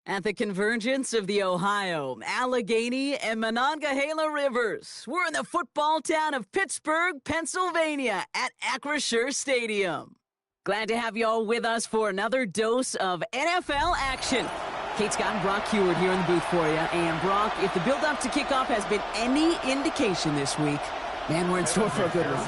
At the convergence of the Ohio, Allegheny, and Monongahela Rivers, we're in the football town of Pittsburgh, Pennsylvania at Acrisure Stadium. Glad to have you all with us for another dose of NFL action. Kate Scott and Brock Heward here in the booth for you. And Brock, if the build-up to kickoff has been any indication this week, man, we're in store for a good one.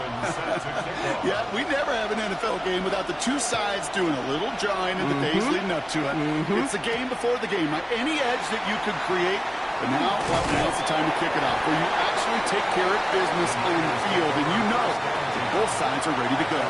Yeah, we never have an NFL game without the two sides doing a little drawing in the days leading up to it. It's the game before the game. Any edge that you could create, but now's the time to kick it off, where you actually take care of business on the field, and you know that both sides are ready to go.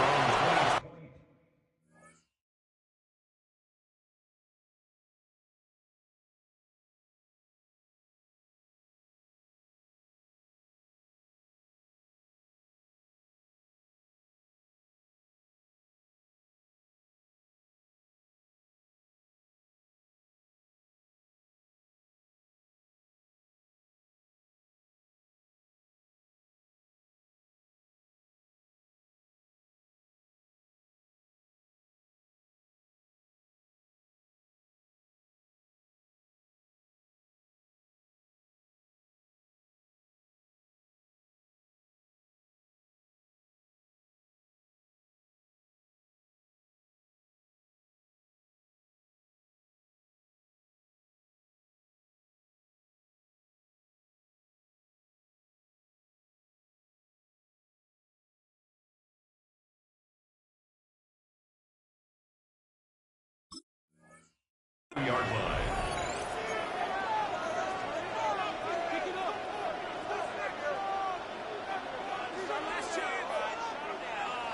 Yard line.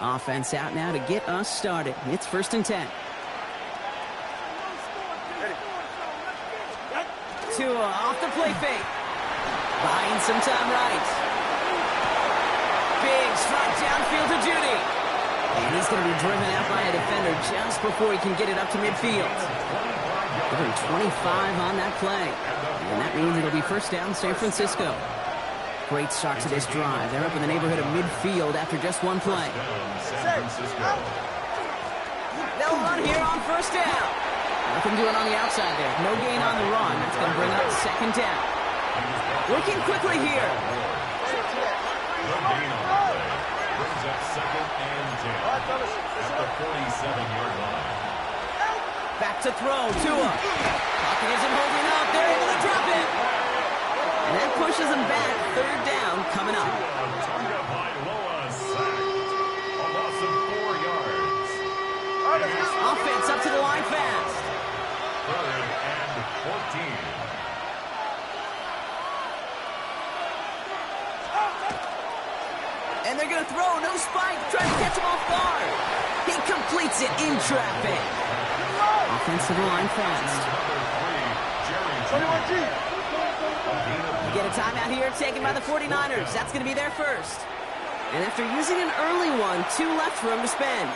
Offense out now to get us started. It's 1st and 10. Tua off the play fake. Buying some time right. Big strike downfield to Judy. And he's going to be driven out by a defender just before he can get it up to midfield. Given 25 on that play. And that means it'll be 1st down San Francisco. Great start to this drive. They're up in the neighborhood of midfield after just one play. They'll run here on 1st down. Nothing doing on the outside there. No gain on the run. That's going to bring up 2nd down. Working quickly here. No gain on the play. Brings up 2nd and 10 at the 47-yard line. Back to throw. Tua. Pocket isn't holding up. They're able to drop it. And that pushes them back. 3rd down coming up. Turned up by Loa, sacked. A loss of 4 yards. Offense up to the line fast. 3rd and 14. And they're going to throw. No spike. Trying to catch him off guard. He completes it in traffic. Offense to the line fast. You get a timeout here taken by the 49ers. That's going to be their first. And after using an early one, 2 left for him to spend.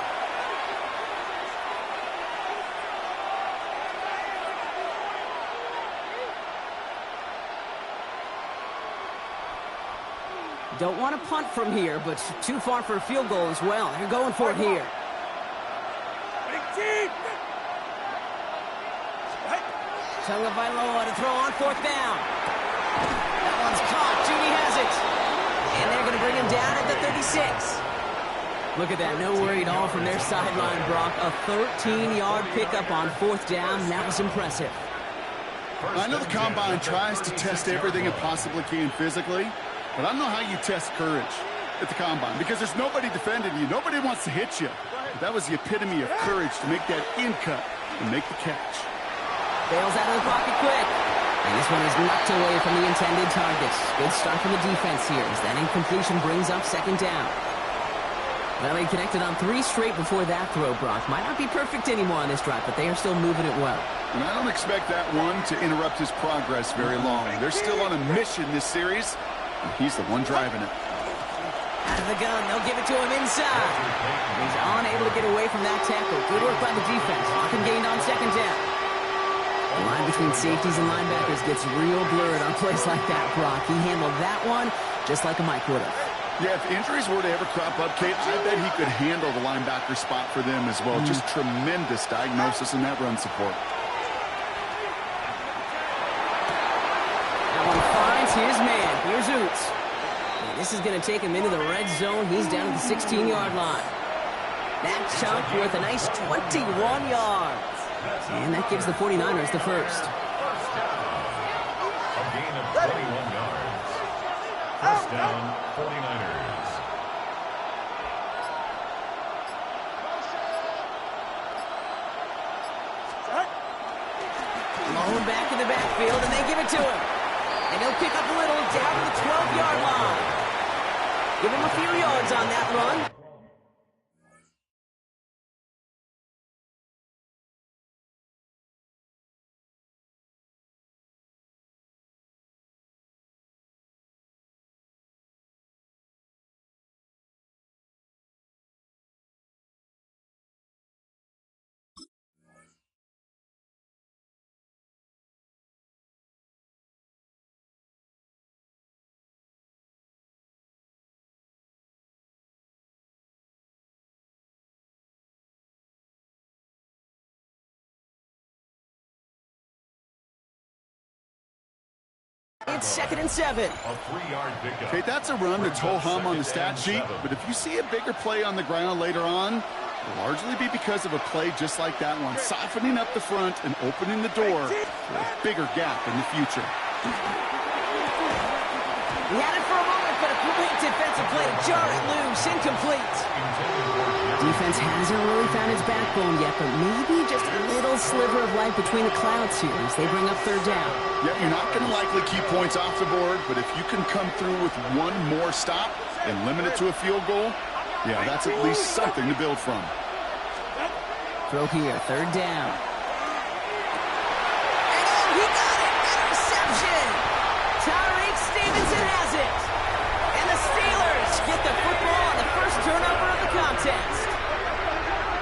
Don't want to punt from here, but too far for a field goal as well. They're going for it here. Tagovailoa to throw on 4th down. That one's caught. Judy has it. And they're going to bring him down at the 36. Look at that. No worry at all from their sideline, Brock. A 13-yard pickup on 4th down. That was impressive. I know the Combine tries to test everything it possibly can physically, but I don't know how you test courage at the Combine because there's nobody defending you. Nobody wants to hit you. But that was the epitome of courage to make that in cut and make the catch. Bails out of the pocket quick. And this one is knocked away from the intended target. Good start from the defense here as that incompletion brings up 2nd down. Well, he connected on 3 straight before that throw, Brock. Might not be perfect anymore on this drive, but they are still moving it well. And I don't expect that one to interrupt his progress very long. They're still on a mission this series, and he's the one driving it. Out of the gun, they'll give it to him inside. He's unable to get away from that tackle. Good work by the defense. Often gained on 2nd down. The line between safeties and linebackers gets real blurred on plays like that, Brock. He handled that one just like a Mike would have. Yeah, if injuries were to ever crop up, Kate, I bet he could handle the linebacker spot for them as well. Just tremendous diagnosis in that run support. This is going to take him into the red zone. He's down at the 16-yard line. That chunk worth a nice 21 yards. And that gives the 49ers the first. A gain of 21 yards. First down, 49ers. Lone back in the backfield, and they give it to him. And he'll pick up a little down to the 12-yard line. Give him a few yards on that run. It's 2nd and 7. A 3-yard pickup. Okay, that's a run that's ho-hum on the stat sheet, but if you see a bigger play on the ground later on, it'll largely be because of a play just like that one, softening up the front and opening the door for a bigger gap in the future. He had it for a moment, but a great defensive play to jar it loose, incomplete. Defense hasn't really found its backbone yet, but maybe just a little sliver of light between the clouds here as they bring up 3rd down. Yeah, you're not going to likely keep points off the board, but if you can come through with one more stop and limit it to a field goal, yeah, that's at least something to build from. Throw here, 3rd down. And he got it! Interception! Tyreek Stevenson has it! And the Steelers get the football on the first turnover of the contest.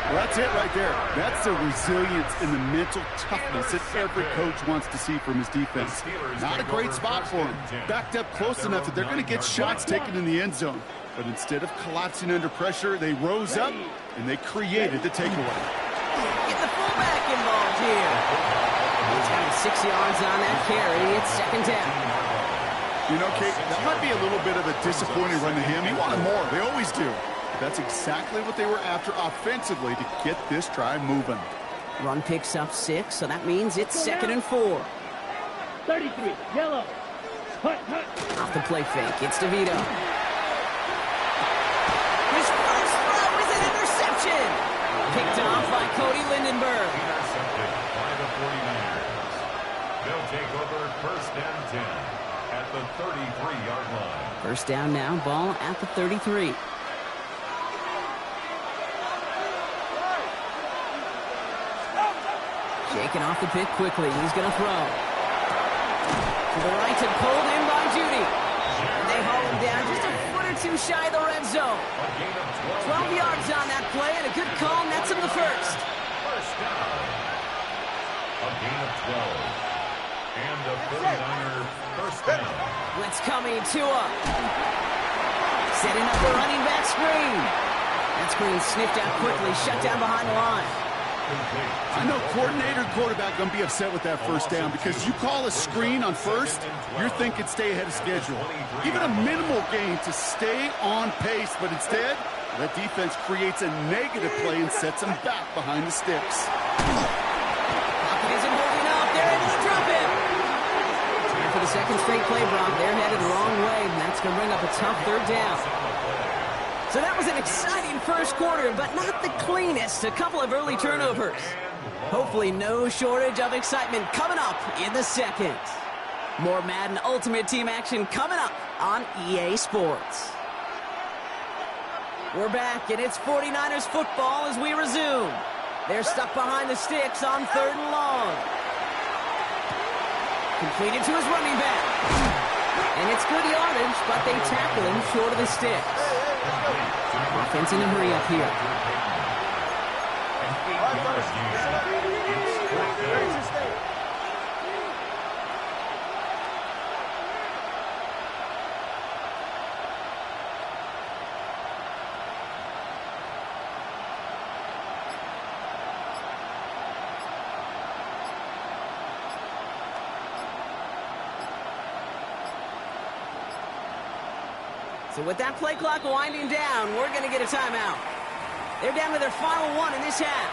Well, that's it right there. That's the resilience and the mental toughness that every coach wants to see from his defense. Not a great spot for him. Backed up close enough that they're going to get shots taken in the end zone. But instead of collapsing under pressure, they rose up and they created the takeaway. Get the fullback involved here. He's got 6 yards on that carry. It's 2nd down. You know, Kate, that might be a little bit of a disappointing run to him. He wanted more. They always do. But that's exactly what they were after offensively to get this drive moving. Run picks up 6, so that means it's 2nd and 4. 33, yellow. Hut. Off the play fake, it's DeVito. His first throw is an interception. Picked off by Cody Lindenberg. Intercepted by the 49ers. They'll take over 1st and 10 at the 33-yard line. First down now, ball at the 33. Shaking off the pick quickly. He's going to throw. To the right and pulled in by Judy. And they haul him down just a foot or two shy of the red zone. 12 yards on that play and a good call nets him the first. First down. A gain of 12. And a 49er first down. Blitz coming, Tua. Setting up the running back screen. That screen sniffed out quickly, shut down behind the line. I know coordinator and quarterback going to be upset with that first down because you call a screen on first, you're thinking stay ahead of schedule. Even a minimal gain to stay on pace, but instead, that defense creates a negative play and sets them back behind the sticks. Pocket isn't holding up. They're able to drop him. Time for the second straight play, Brock. They're headed the wrong way, and that's going to bring up a tough 3rd down. So that was an exciting first quarter, but not the cleanest. A couple of early turnovers. Hopefully no shortage of excitement coming up in the second. More Madden Ultimate Team action coming up on EA Sports. We're back, and it's 49ers football as we resume. They're stuck behind the sticks on 3rd and long. Completed to his running back. And it's good yardage, but they tackle him short of the sticks. Offense in a hurry up here. So with that play clock winding down, we're going to get a timeout. They're down to their final one in this half.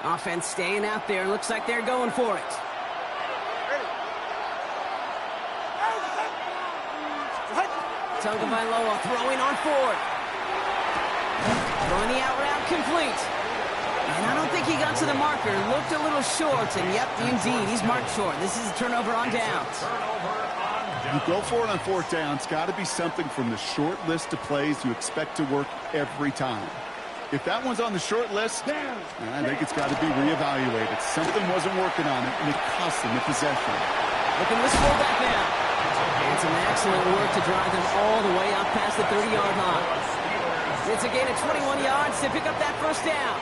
Offense staying out there. Looks like they're going for it. Tagovailoa throwing on Ford. Throwing the out route complete. And I don't think he got to the marker. Looked a little short, and yep, indeed, he's marked short. This is a turnover on downs. You go for it on fourth down. It's got to be something from the short list of plays you expect to work every time. If that one's on the short list, I think it's got to be reevaluated. Something wasn't working on it, and it cost them the possession. Looking to slow back now. And some excellent work to drive them all the way up past the 30-yard line. It's a gain of 21 yards to pick up that first down.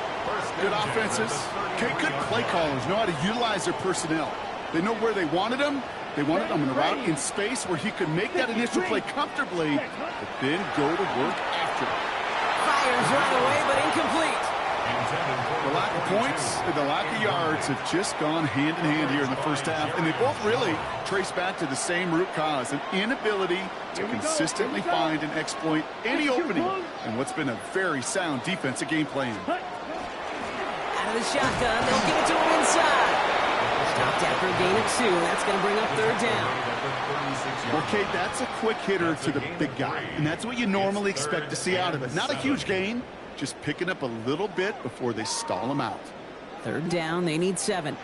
Good offenses. Okay, good play callers know how to utilize their personnel. They know where they wanted them. They wanted them in a route in space where he could make that initial play comfortably, but then go to work after it. Fires right away, but incomplete. The lack of points and the lack of yards have just gone hand in hand here in the first half, and they both really trace back to the same root cause, an inability to consistently find and exploit any opening in what's been a very sound defensive game plan. Out of the shotgun, they'll give it to him inside. Stopped after a gain of 2, and that's going to bring up third down. Okay, that's a quick hitter to the big guy, and that's what you normally expect to see out of it. Not a huge gain, just picking up a little bit before they stall him out. Third down, they need 7.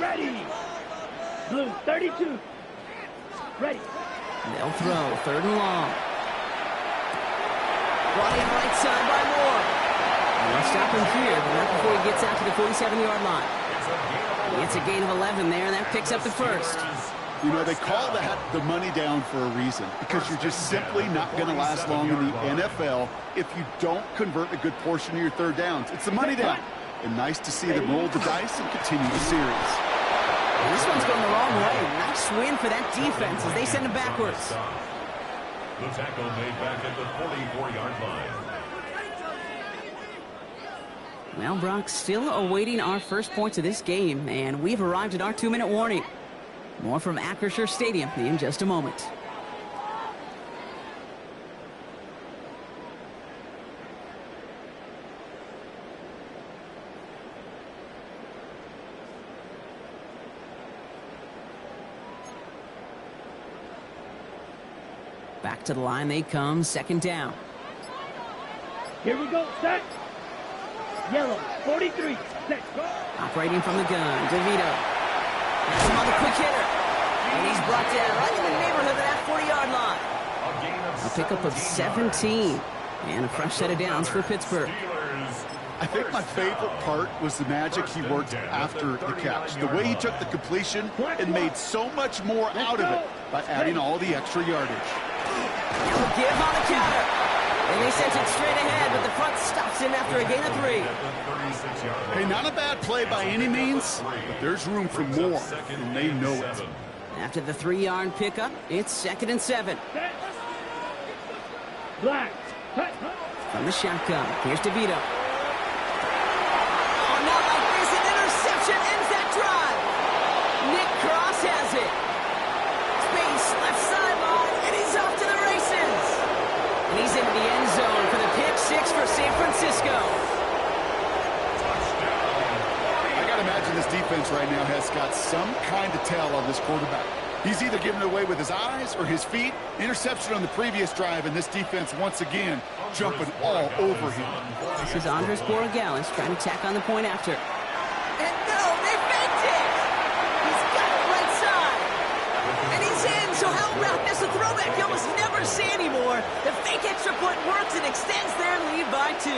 Ready. Blue, 32. Ready. They'll throw, third and long. Brought in right side by Moore. They'll stop him here, but not before he gets out to the 47-yard line. It's a gain of 11 there, and that picks up the first. You know, they call that the money down for a reason, because you're just simply not going to last long in the NFL if you don't convert a good portion of your third downs. It's the money down. And nice to see them roll the dice and continue the series. This one's going the wrong way. Nice win for that defense as they send him backwards. The tackle made back at the 44-yard line. Well, Brock, still awaiting our first points of this game, and we've arrived at our 2-minute warning. More from Acrisure Stadium in just a moment. Back to the line they come, second down. Here we go, set. Yellow, 43, set, go. Operating from the gun, DeVito. That's another quick hitter. And he's brought down right in the neighborhood of that 40-yard line. A pickup of 17. And a fresh set of downs for Pittsburgh. I think my favorite part was the magic he worked after the catch. The way he took the completion and made so much more out of it by adding all the extra yardage. He'll give on the counter. And they sent it straight ahead, but the front stops him after a gain of 3. Hey, not a bad play by any means, but there's room for more, and they know it. After the 3-yard pickup, it's 2nd and 7. Black. From the shotgun, here's DeVito. Oh, not like this. An interception ends that drive. Nick Cross has it. Space, left sideline, and he's off to the races. And he's into the end zone for the pick 6 for San Francisco. I got to imagine this defense right now has got some kind of tell on this quarterback. He's either giving it away with his eyes or his feet. Interception on the previous drive, and this defense once again jumping all over him. This is Andres Borregales trying to tack on the point after. And no, they faked it! He's got it right side. And he's in, so how about this? A throwback you almost never see anymore. The fake extra point works and extends their lead by 2.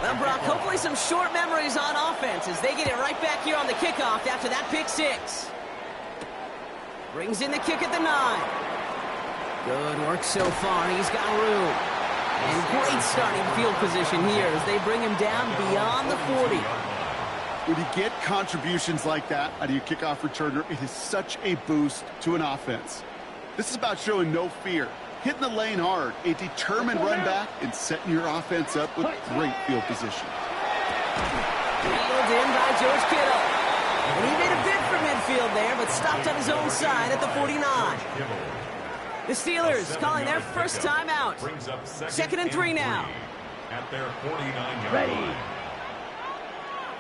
Well, Brock, hopefully some short memories on offense as they get it right back here on the kickoff after that pick 6. Brings in the kick at the 9. Good work so far. He's got room. And great starting field position here as they bring him down beyond the 40. When you get contributions like that out of your kickoff returner, it is such a boost to an offense. This is about showing no fear, hitting the lane hard, a determined run back, and setting your offense up with great field position. Reeled in by George Kittle. And he made a bid for midfield there, but stopped on his own side at the 49. The Steelers calling their first time out. Second and 3 now. At their 49-yard Ready. line.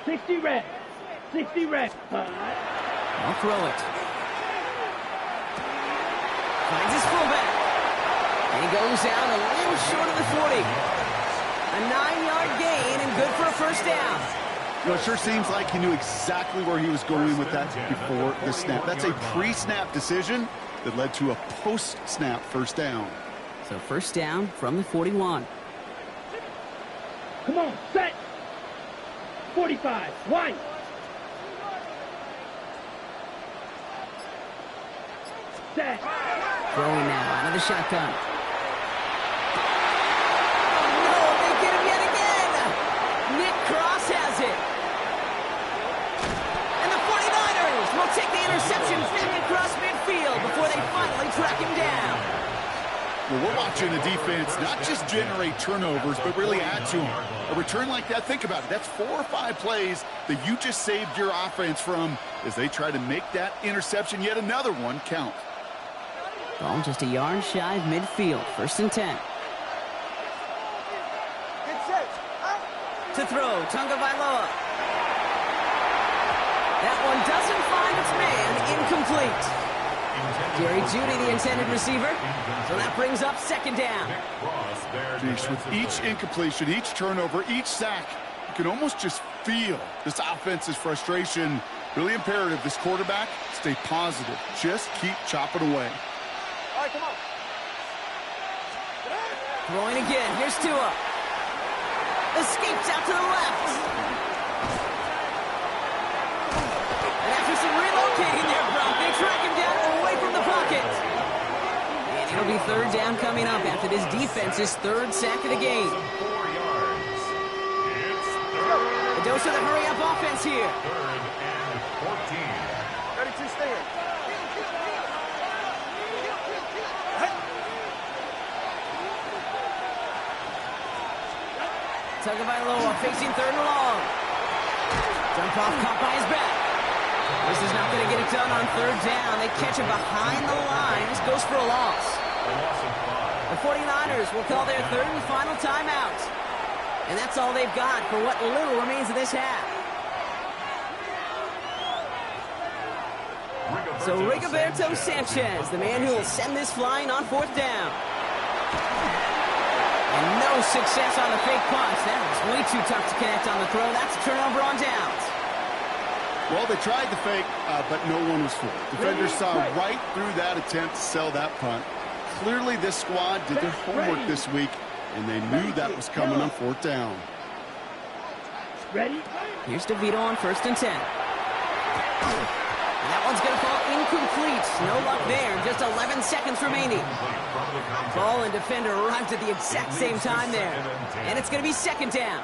60 red. 60 red. I'll throw it. Finds his fullback. And he goes down a little short of the 40. A 9-yard gain and good for a first down. You know, it sure seems like he knew exactly where he was going with that before the snap. That's a pre-snap decision that led to a post-snap first down. So first down from the 41. Come on, set. 45. One. Set. Throwing now out of the shotgun. No, they get him yet again. Nick Cross has it. And the 49ers will take the interception back across midfield before they finally track him down. Well, we're watching a defense not just generate turnovers, but really add to them. A return like that, think about it. That's 4 or 5 plays that you just saved your offense from as they try to make that interception, yet another one, count. Ball just a yard shy of midfield. First and 10. To throw, Tunga Vailoa. That one doesn't find its man. Incomplete. Jerry Jeudy, the intended receiver. So that brings up second down. Jeez, with each incompletion, each turnover, each sack, you can almost just feel this offense's frustration. Really imperative, this quarterback, stay positive. Just keep chopping away. All right, come on. Throwing again. Here's Tua. Escapes out to the left. And after some relocating there, Brock, they track him down away from the pocket. And it'll be third down coming up after this defense's third sack of the game. 4 yards. It's A dose of the hurry-up offense here. third and 14. 32 stand. Tagovailoa facing third and long. Jump off caught by his back. This is not going to get it done on third down. They catch him behind the line. This goes for a loss. A loss of 5. The 49ers will call their third and final timeout. And that's all they've got for what little remains of this half. So Rigoberto Sanchez, the man who will send this flying on fourth down. And no success on the fake punch. That was way too tough to connect on the throw. That's a turnover on downs. Well, they tried the fake, but no one was fooled. Defenders saw right through that attempt to sell that punt. Clearly, this squad did their homework this week, and they knew that was coming on fourth down. Ready? Here's DeVito on first and 10. And that one's going to fall incomplete. No luck there. Just 11 seconds remaining. Ball and defender arrived at the exact same time there. And it's going to be second down.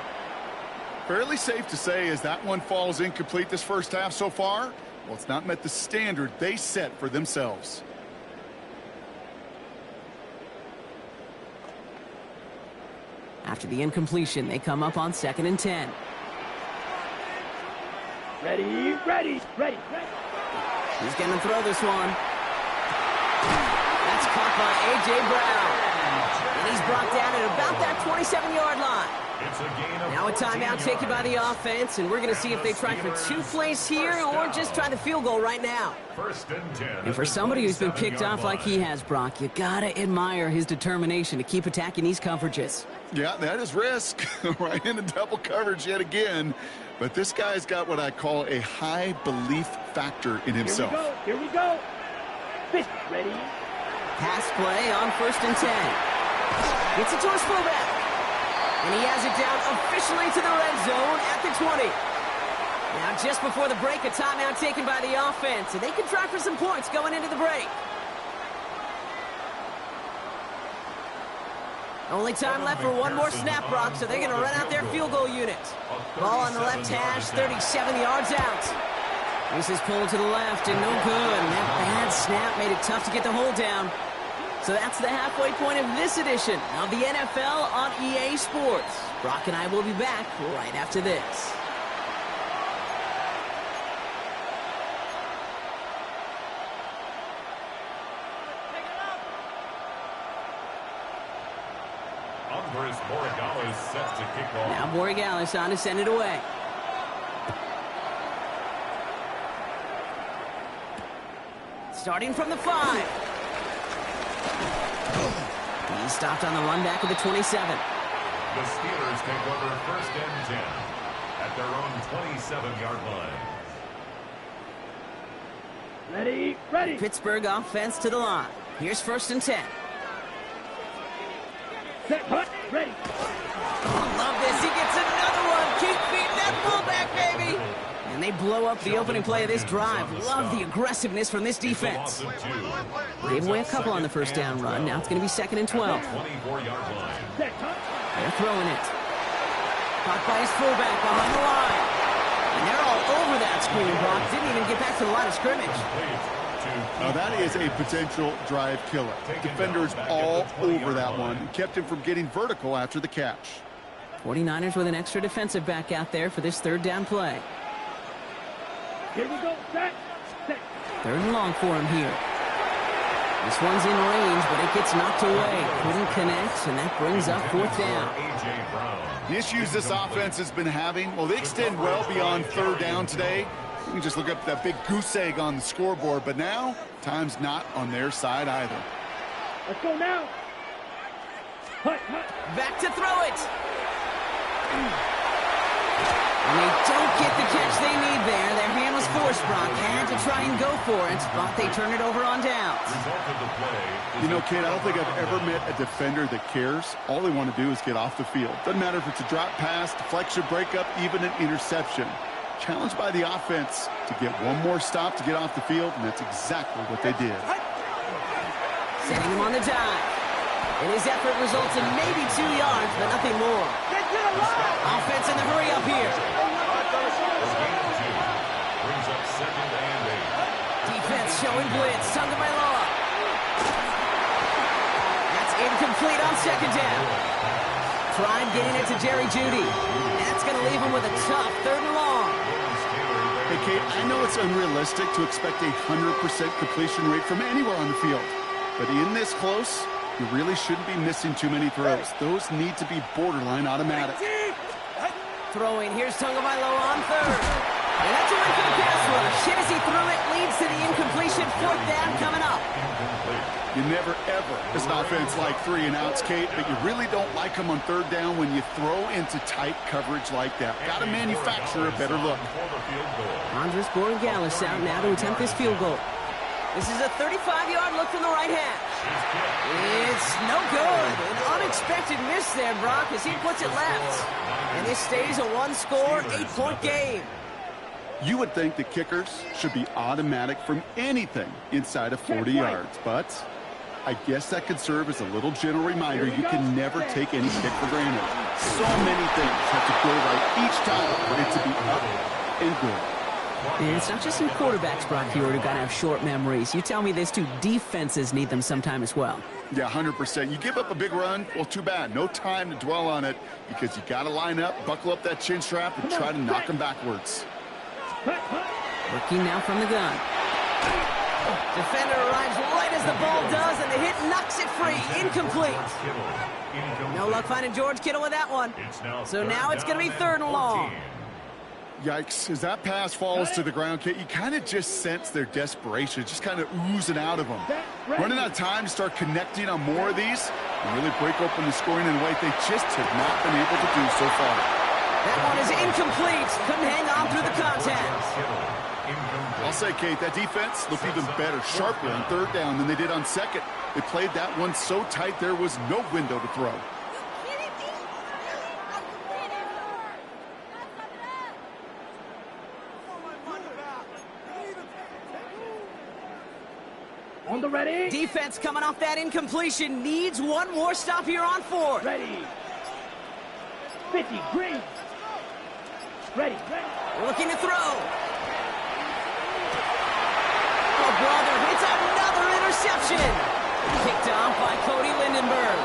Fairly safe to say as that one falls incomplete this first half so far, well, it's not met the standard they set for themselves. After the incompletion, they come up on second and 10. Ready, ready, ready, ready. He's going to throw this one. That's caught by A.J. Brown. And he's brought down at about that 27-yard line. It's a gain of Now a 14 timeout taken by the offense, and we're going to see if they try for 2 plays here or just try the field goal right now. First and 10. And for somebody who's been picked off like he has, Brock, you got to admire his determination to keep attacking these coverages. Yeah, that is risk. Right into double coverage yet again. But this guy's got what I call a high belief factor in himself. Here we go. Fish, ready. Pass play on first and 10. Gets it to his fullback. And he has it down officially to the red zone at the 20. Now, just before the break, a timeout taken by the offense. And they can try for some points going into the break. Only time left for one more snap, Brock, so they're going to run out their field goal unit. A Ball on the left hash, 37 yards out. This is pulled to the left and no good. And that bad snap made it tough to get the hold down. So that's the halfway point of this edition of the NFL on EA Sports. Brock and I will be back right after this. Andres Borregales set to kick off. Now Borregales on to send it away. Starting from the 5. He's stopped on the run back of the 27. The Steelers take over first and 10 at their own 27-yard line. Ready, ready. Pittsburgh offense to the line. Here's first and 10. Set, hut, ready. Oh, love this. He gets another one. Keep feeding that fullback, baby. And they blow up the opening play of this drive. Love the aggressiveness from this defense. Gave away a couple on the first down run. Now it's going to be second and 12. 24-yard line. Set, hut. They're throwing it. Caught by his fullback behind the line. And they're all over that screen, Brock. Didn't even get back to the line of scrimmage. Now that is a potential drive killer. Defenders all over that one. Kept him from getting vertical after the catch. 49ers with an extra defensive back out there for this third down play. Here we go. Set, set. Third and long for him here. This one's in range, but it gets knocked away. Couldn't connect, and that brings up fourth down. The issues this offense has been having, well, they extend well beyond third down today. You can just look up that big goose egg on the scoreboard, but now time's not on their side either. Let's go now. Hut, hut. Back to throw it. And they don't get the catch they need there. Their hand was forced, Brock. Had to try and go for it, but they turn it over on downs. You know, kid, I don't think I've ever met a defender that cares. All they want to do is get off the field. Doesn't matter if it's a drop pass, deflection, breakup, even an interception. Challenged by the offense to get one more stop to get off the field, and that's exactly what they did. Setting him on the dive. And his effort results in maybe 2 yards, but nothing more. Offense in the hurry up here. Brings up second and 8. Defense showing blitz. Tagovailoa. That's incomplete on second down. Tried getting it to Jerry Jeudy. That's going to leave him with a tough third and long. Hey, Kate, I know it's unrealistic to expect a 100% completion rate from anywhere on the field. But in this close, you really shouldn't be missing too many throws. Those need to be borderline automatic. Throwing. Here's Tagovailoa on third. And that's a win for the pass rush. Hit as he threw it. Leads to the incompletion. Fourth down coming up. You never, ever, as an offense, like 3 and outs, Kate, but you really don't like them on third down when you throw into tight coverage like that. Got to manufacture a better look. Andres Borregales out now to attempt this field goal. This is a 35-yard look from the right hash. It's no good. An unexpected miss there, Brock, as he puts it left. And this stays a one-score, 8-point game. You would think the kickers should be automatic from anything inside of 40 yards, but I guess that could serve as a little gentle reminder you can never take any kick for granted. So many things have to go right each time for it to be up and good. And it's not just in quarterbacks, Brock, who got to have short memories. You tell me this too, defenses need them sometime as well. Yeah, 100%. You give up a big run, well, too bad. No time to dwell on it because you got to line up, buckle up that chin strap, and try to knock them backwards. Working now from the gun. Defender arrives right as the ball does, and the hit knocks it free. Incomplete. No luck finding George Kittle with that one. So now it's going to be third and long. Yikes. As that pass falls to the ground, Kate, you kind of just sense their desperation, just kind of oozing out of them. Running out of time to start connecting on more of these and really break open the scoring in a way they just have not been able to do so far. That one is incomplete. Couldn't hang on through the contact. I'll say, Kate, that defense looked even better, sharper on third down than they did on second. They played that one so tight there was no window to throw. On the ready. Defense coming off that incompletion needs one more stop here on fourth. Ready. 50, green. Ready. Looking to throw. Oh, brother, it's another interception. Picked off by Cody Lindenberg.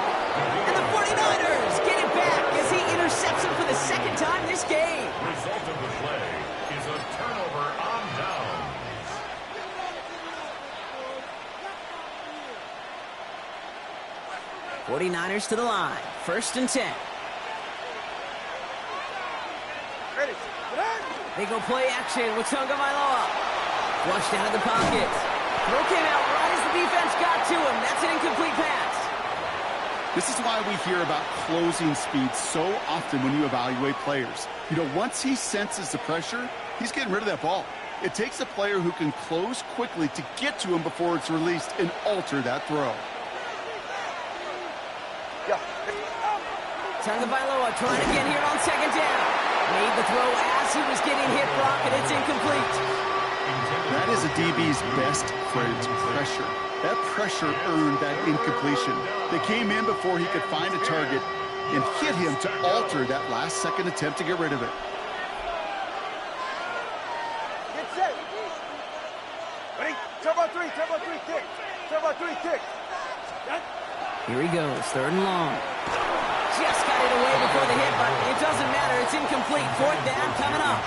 And the 49ers get it back as he intercepts him for the second time this game. Result of the play is a turnover on downs. '49ers to the line. 1st and 10. Ready. They go play action with Tagovailoa. Flushed out of the pocket. Throw came out right as the defense got to him. That's an incomplete pass. This is why we hear about closing speed so often when you evaluate players. You know, once he senses the pressure, he's getting rid of that ball. It takes a player who can close quickly to get to him before it's released and alter that throw. Yeah. Tagovailoa trying again here on 2nd down. Made the throw as he was getting hit, Brock, and it's incomplete. That is a DB's best friend, pressure. That pressure earned that incompletion. They came in before he could find a target and hit him to alter that last-second attempt to get rid of it. Get set. Ready. Turbo 3, kick. Turbo 3, kick. Here he goes, 3rd and long. Just got it away before the hit, but it doesn't matter. It's incomplete. 4th down coming up.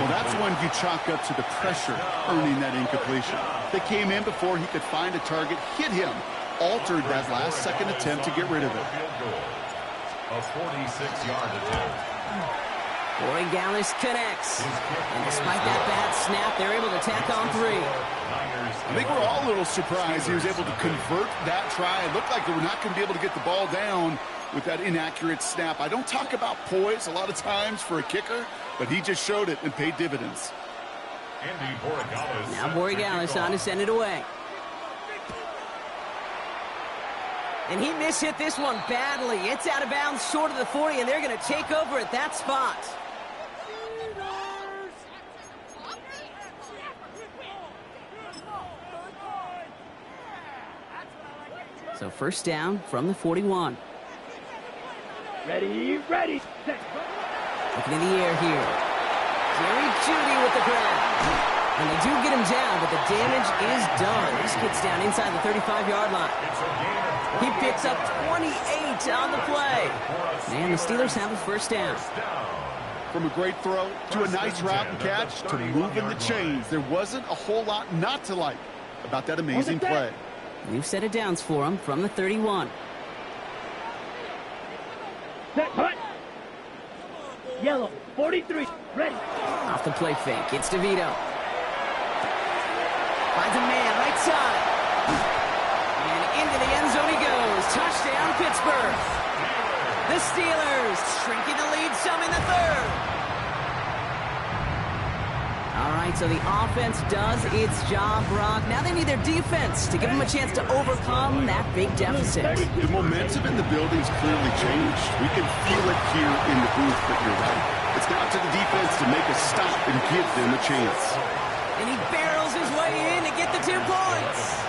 Well, that's when you chalk up to the pressure earning that incompletion. They came in before he could find a target, hit him, altered that last-second attempt to get rid of it. A 46-yard attempt. Corey Gallis connects. And despite that bad snap, they're able to tack on 3. I think we're all a little surprised he was able to convert that try. It looked like they were not going to be able to get the ball down with that inaccurate snap. I don't talk about poise a lot of times for a kicker, but he just showed it and paid dividends. Now Borregales on to send it away. And he mishit this one badly. It's out of bounds short of the 40, and they're going to take over at that spot. So 1st down from the 41. Ready. Set. Looking in the air here. Jerry Jeudy with the grab. And they do get him down, but the damage is done. This gets down inside the 35-yard line. He picks up 28 on the play. And the Steelers have a 1st down. From a great throw to a nice route and catch to moving the chains, there wasn't a whole lot not to like about that amazing play. New set of downs for him from the 31. Set. Hut. Yellow. 43. Ready. Off the play fake. It's DeVito. Finds a man right side. And into the end zone he goes. Touchdown, Pittsburgh. The Steelers shrinking the lead some in the 3rd. All right, so the offense does its job, Brock. Now they need their defense to give them a chance to overcome that big deficit. The momentum in the building's clearly changed. We can feel it here in the booth, but you're right. It's now to the defense to make a stop and give them a chance. And he barrels his way in to get the 2 points.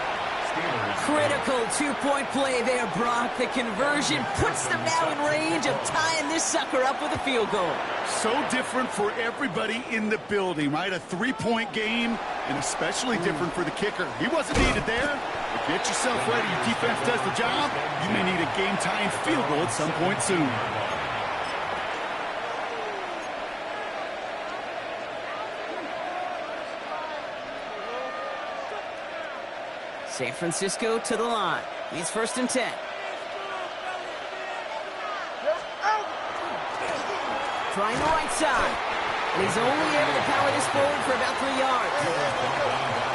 Critical 2-point play there, Brock. The conversion puts them now in range of tying this sucker up with a field goal. So different for everybody in the building, right? A 3-point game, and especially different for the kicker. He wasn't needed there. But get yourself ready. Your defense does the job. You may need a game-tying field goal at some point soon. San Francisco to the line. He's 1st and 10. Trying the right side. And he's only able to power this forward for about 3 yards.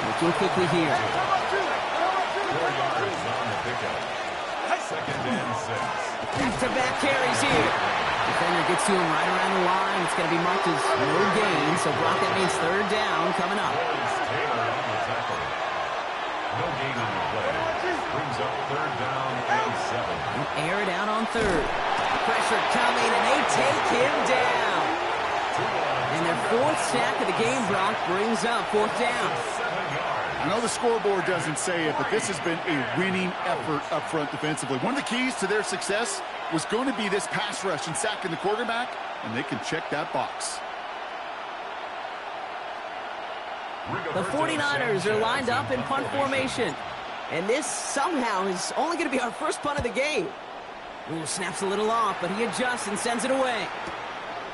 Looking quickly here. 4 yards on the pickup. 2nd and 6. Back-to-back carries here. Defender gets to him right around the line. It's going to be marked as no gain. So Brock, that means 3rd down coming up. Taylor on the tackle. No gain on the play. Brings up 3rd down and 7. And air it out on 3rd. Pressure coming, and they take him down. And their 4th sack of the game, Brock, brings up 4th down. I know the scoreboard doesn't say it, but this has been a winning effort up front defensively. One of the keys to their success was going to be this pass rush and sacking the quarterback. and they can check that box. The 49ers are lined up in punt formation. And this somehow is only going to be our first punt of the game. Ooh, snaps a little off, but he adjusts and sends it away.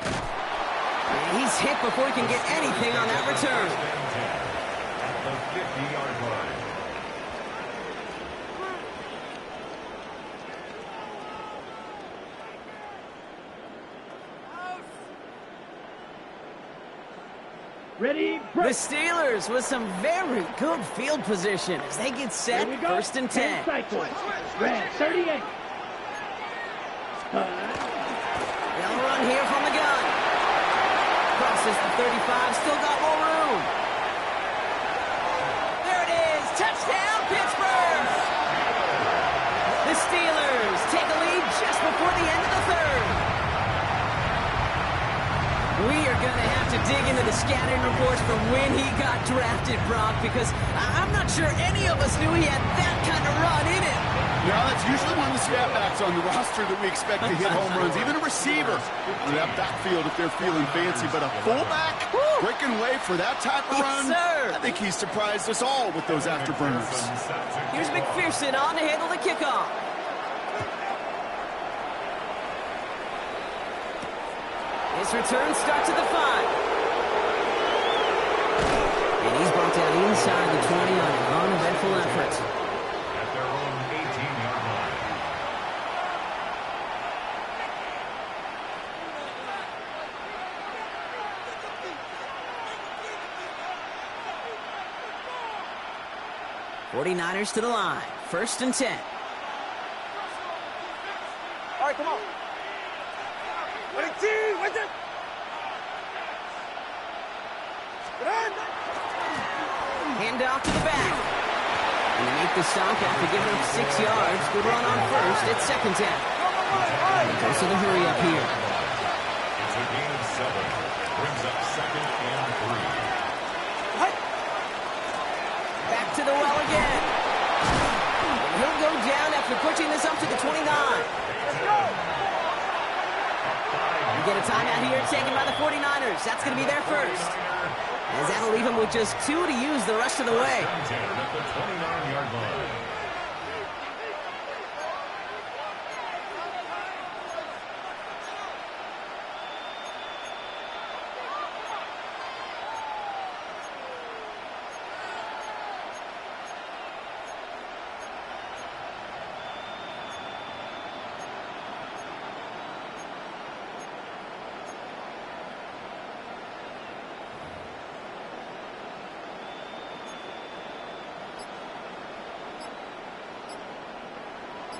And he's hit before he can get anything on that return. At the 50-yard line. Ready, The break. Steelers with some very good field position as they get set, Here we go. 1st and 10. Cycle. Red, 38. They'll run here from the gun. Crosses the 35, still got more room. There it is, touchdown Pittsburgh! The Steelers take a lead just before the end of the 3rd. We are going to have to dig into the scouting reports from when he got drafted, Brock, because I'm not sure any of us knew he had that kind of run in him. Now, that's usually one of the scat backs on the roster that we expect to hit home runs, even a receiver in that backfield if they're feeling fancy. But a fullback breaking away for that type of run, sir. I think he surprised us all with those afterburners. Here's McPherson on to handle the kickoff. His return starts at the 5. And he's brought down inside the 20 on an uneventful effort. At their own 18-yard line. '49ers to the line. 1st and 10. All right, come on. Ready, team, with it. Hand off to the back. And they make the stop after giving up 6 yards. Good run on 1st. It's 2nd down. Goes to the hurry up here. It's a gain of 7. Brings up 2nd and 3. Back to the well again. And he'll go down after pushing this up to the 29. We get a timeout here taken by the 49ers. That's going to be their first. As that'll leave him with just 2 to use the rest of the way. At the 29-yard line.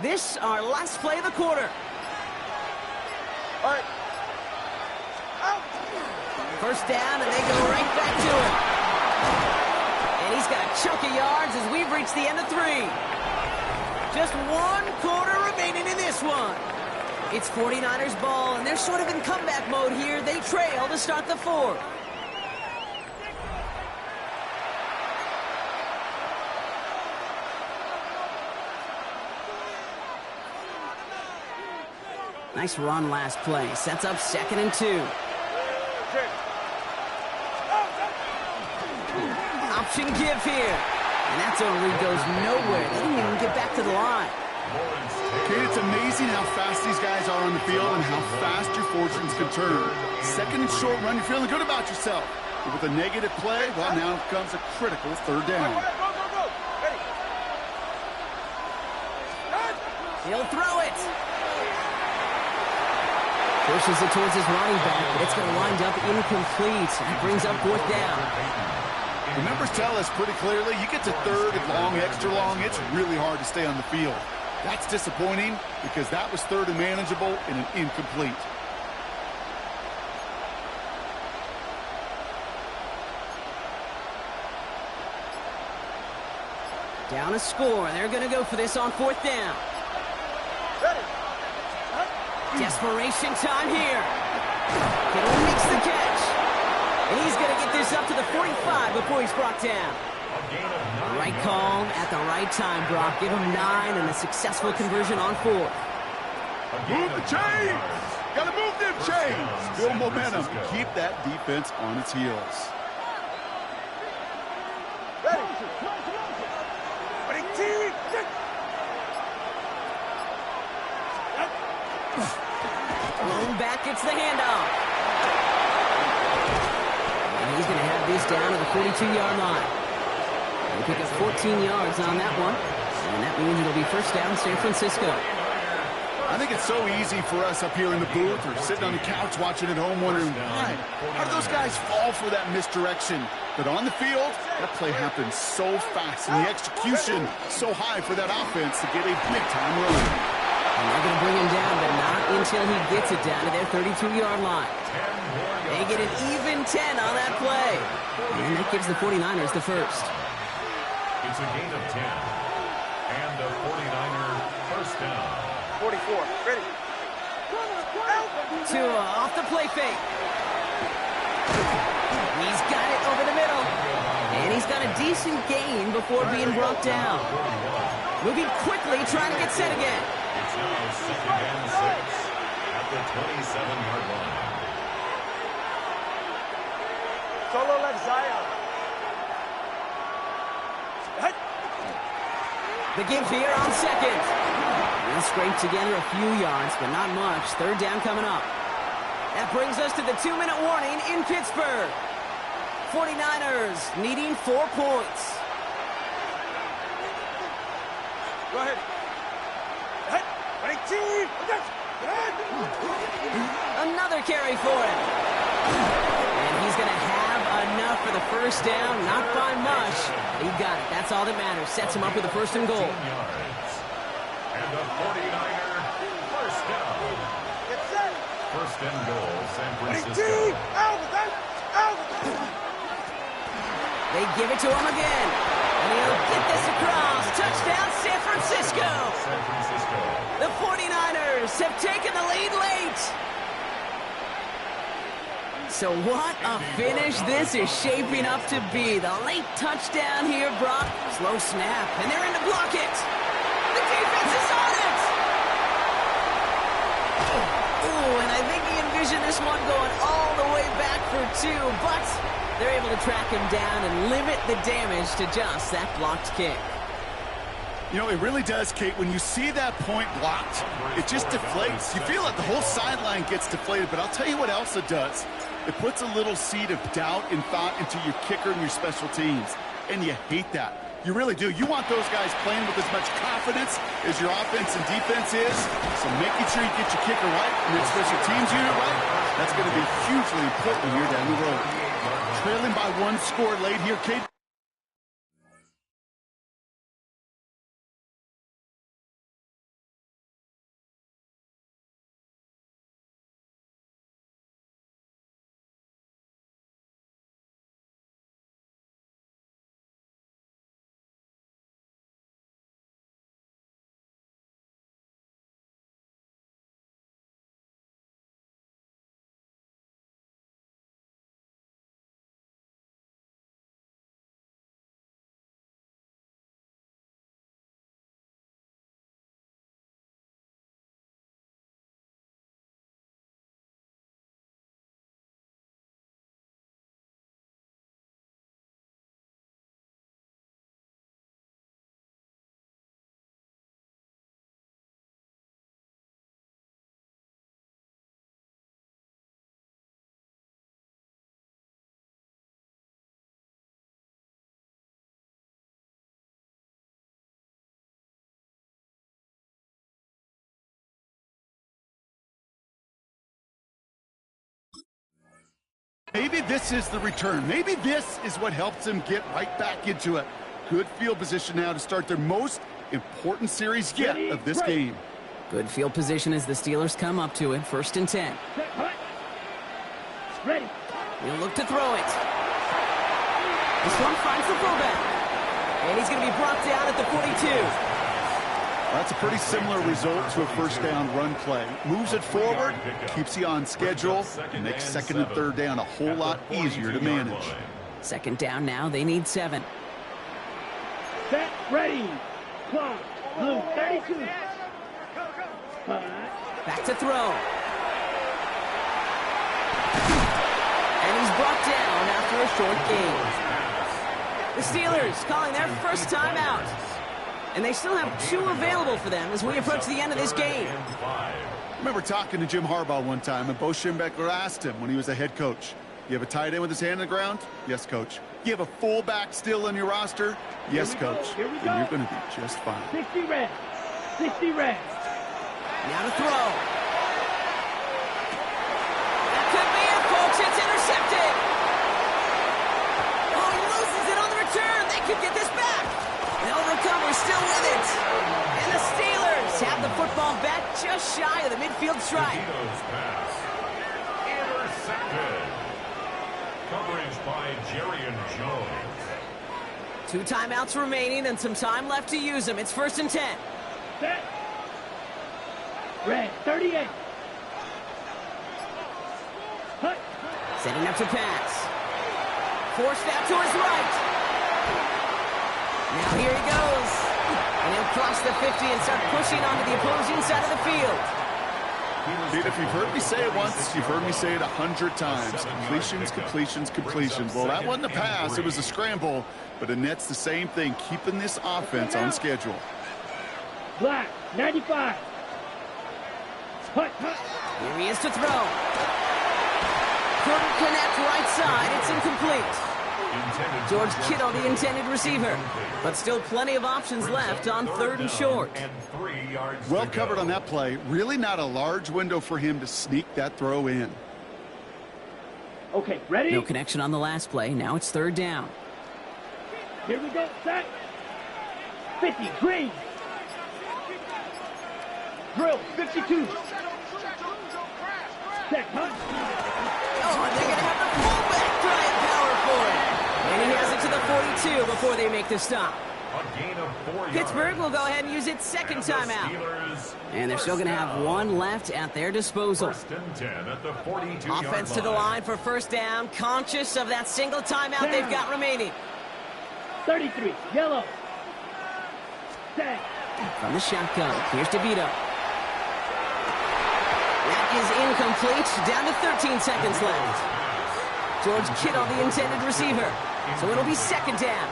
This, our last play of the quarter. All right. Out. 1st down, and they go right back to it. And he's got a chunk of yards as we've reached the end of 3. Just 1 quarter remaining in this one. It's 49ers ball, and they're sort of in comeback mode here. They trail to start the 4th. Nice run last play. Sets up 2nd and 2. Option give here. And that zone read goes nowhere. They didn't even get back to the line. Kate, it's amazing how fast these guys are on the field and how fast your fortunes can turn. 2nd and short run, you're feeling good about yourself. But with a negative play, well, now comes a critical 3rd down. Go. Ready. He'll throw it. Pushes it towards his running back, but it's going to wind up incomplete. That brings up 4th down. The numbers tell us pretty clearly, you get to 3rd and long, extra long, it's really hard to stay on the field. That's disappointing because that was 3rd and manageable and an incomplete. Down a score. They're going to go for this on 4th down. Ready. Desperation time here. Kittle makes the catch. And he's going to get this up to the 45 before he's brought down. Right call at the right time, Brock. Give him 9 and a successful conversion on 4th. Move the chains! Gotta move Positive change. Build momentum. Keep that defense on its heels. Ready. Ready, team. Back gets the handoff. And he's going to have this down to the 42-yard line. They pick up 14 yards on that one. And that means it'll be first down San Francisco. I think it's so easy for us up here in the booth or sitting on the couch watching at home wondering why. How do those guys fall for that misdirection? But on the field, that play happens so fast and the execution so high for that offense to get a big-time run. And they're going to bring him down, but not until he gets it down to their 32-yard line. They get an even 10 on that play. And that gives the 49ers the first. It's a gain of 10. And the 49er first down. 44. Ready. Tua off the play fake. He's got it over the middle. And he's got a decent gain before being brought down. Moving quickly, trying to get set again. It's now second and 6 at the 27-yard line. Solo left Zion. The give here on second. He'll scrape together a few yards, but not much. Third down coming up. That brings us to the 2-minute warning in Pittsburgh. 49ers needing 4 points. Go ahead. Ready, team. Another carry for him. And he's going to have enough for the first down. Not by much. He got it. That's all that matters. Sets him up with a first and goal. Yards. And the 49er first down. Get set. First and goal, San Ready, Francisco. team. Out. They give it to him again. And he'll get this across. Touchdown, San Francisco. San Francisco. The 49ers have taken the lead late. So what a finish this is shaping up to be. The late touchdown here brought slow snap, and they're in to block it. The defense is on it. Ooh, and I think he envisioned this one going all the way back for 2, but they're able to track him down and limit the damage to just that blocked kick. You know, it really does, Kate. When you see that point blocked, it just deflates. You feel it. The whole sideline gets deflated. But I'll tell you what else it does. It puts a little seed of doubt and thought into your kicker and your special teams. And you hate that. You really do. You want those guys playing with as much confidence as your offense and defense is. So making sure you get your kicker right and your special teams unit right, that's going to be hugely important here down the road. Trailing by 1 score late here, Kate. Maybe this is the return. Maybe this is what helps them get right back into it. Good field position now to start their most important series yet of this game. Good field position as the Steelers come up to it. 1st and 10. Ready. He'll look to throw it. This one finds the fullback. And he's going to be brought down at the 42. That's a pretty similar result to a first down run play. Moves it forward, keeps you on schedule, and makes second and third down a whole lot easier to manage. Second down now, they need 7. Set. Ready. Clock. Blue 32. Back to throw. short gain. The Steelers calling their first timeout. And they still have 2 available for them as we approach the end of this game. I remember talking to Jim Harbaugh one time, and Bo Schembechler asked him when he was a head coach, you have a tight end with his hand on the ground? Yes, coach. You have a fullback still on your roster? Yes, coach. Here we go. And you're going to be just fine. 60 red. 60 red. Now to throw. That could be it, folks. It's intercepted. Oh, he loses it on the return. They could get this back. They'll recover, still with it. And the Steelers have the football back just shy of the midfield stripe. DeVito's pass. Intercepted. Coverage by Jerry and Jones. 2 timeouts remaining and some time left to use them. It's 1st and 10. Set. Red. 38. Hut. Setting up to pass. Forced out to his right. Now here he goes. And he'll cross the 50 and start pushing onto the opposing side of the field. Dude, if you've heard me say it once, you've heard me say it 100 times. Completions, completions, completions. Well, that wasn't a pass. It was a scramble. But Annette's the same thing, keeping this offense on schedule. Black. 95. Hut. Here he is to throw. Couldn't connect right side. It's incomplete. George Kittle, the intended receiver. But still plenty of options left on 3rd and short. Well covered on that play. Really not a large window for him to sneak that throw in. Okay, ready? No connection on the last play. Now it's 3rd down. Here we go. Set. 50. Green. Drill. 52. Set. Hunt. Oh, and they're going to have the fullback trying power for it. And he has it to the 42 before they make the stop. A gain of 4 yards. Pittsburgh will go ahead and use its 2nd timeout. And they're still going to have 1 left at their disposal. 1st and 10 at the 42-yard Offense to the line for 1st down, conscious of that single timeout they've got remaining. 33. Yellow. Set. From the shotgun, here's DeVito. That is incomplete. Down to 13 seconds left. George Kittle, the intended receiver. So it'll be 2nd down.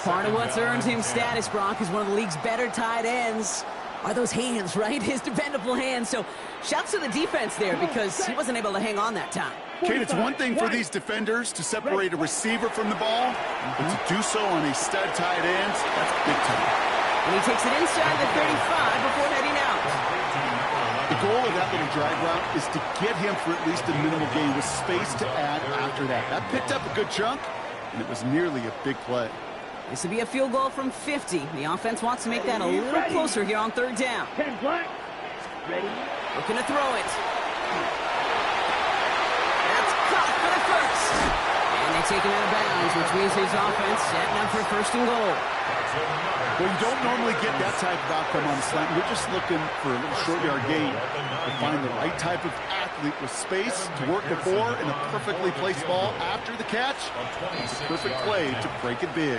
Part of what's earned him status, Brock, is one of the league's better tight ends. Are those hands, right? His dependable hands. So shouts to the defense there because he wasn't able to hang on that time. Kate, it's one thing for these defenders to separate a receiver from the ball, but to do so on a stud tight end, that's big time. And he takes it inside the 35 before heading out. The goal of that little drag route is to get him for at least a minimal gain with space to add after that. That picked up a good chunk, and it was nearly a big play. This would be a field goal from 50. The offense wants to make that a little closer here on 3rd down. 10 black. Ready. Looking to throw it. That's caught for the 1st. And they take him out of bounds, which means his offense setting up for 1st and goal. Well, you don't normally get that type of outcome on a slant. You're just looking for a little short yard gain. To find the right type of athlete with space to work before and a perfectly placed ball after the catch. It's a perfect play to break it big.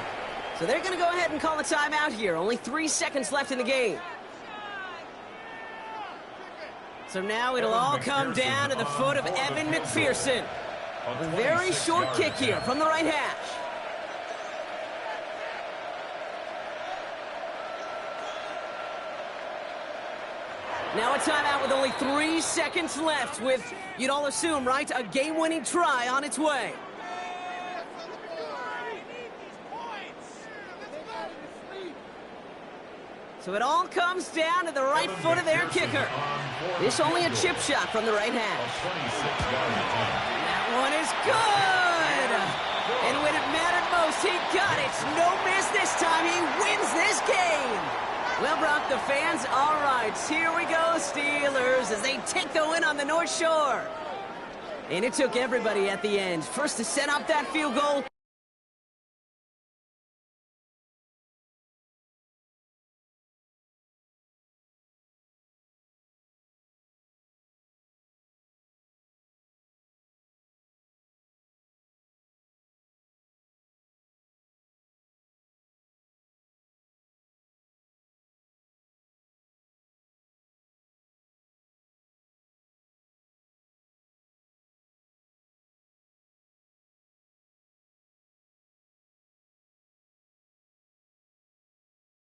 So they're going to go ahead and call a timeout here. Only 3 seconds left in the game. So now it'll all come down to the foot of Evan McPherson. A very short kick here from the right hash. Now a timeout with only 3 seconds left with, you'd all assume, right, a game-winning try on its way. So it all comes down to the right foot of their kicker. This only a chip shot from the right hash. That one is good! And when it mattered most, he got it. No miss this time. He wins this game. Well, Brock, the fans, all right. Here we go, Steelers, as they take the win on the North Shore. And it took everybody at the end. First to set up that field goal.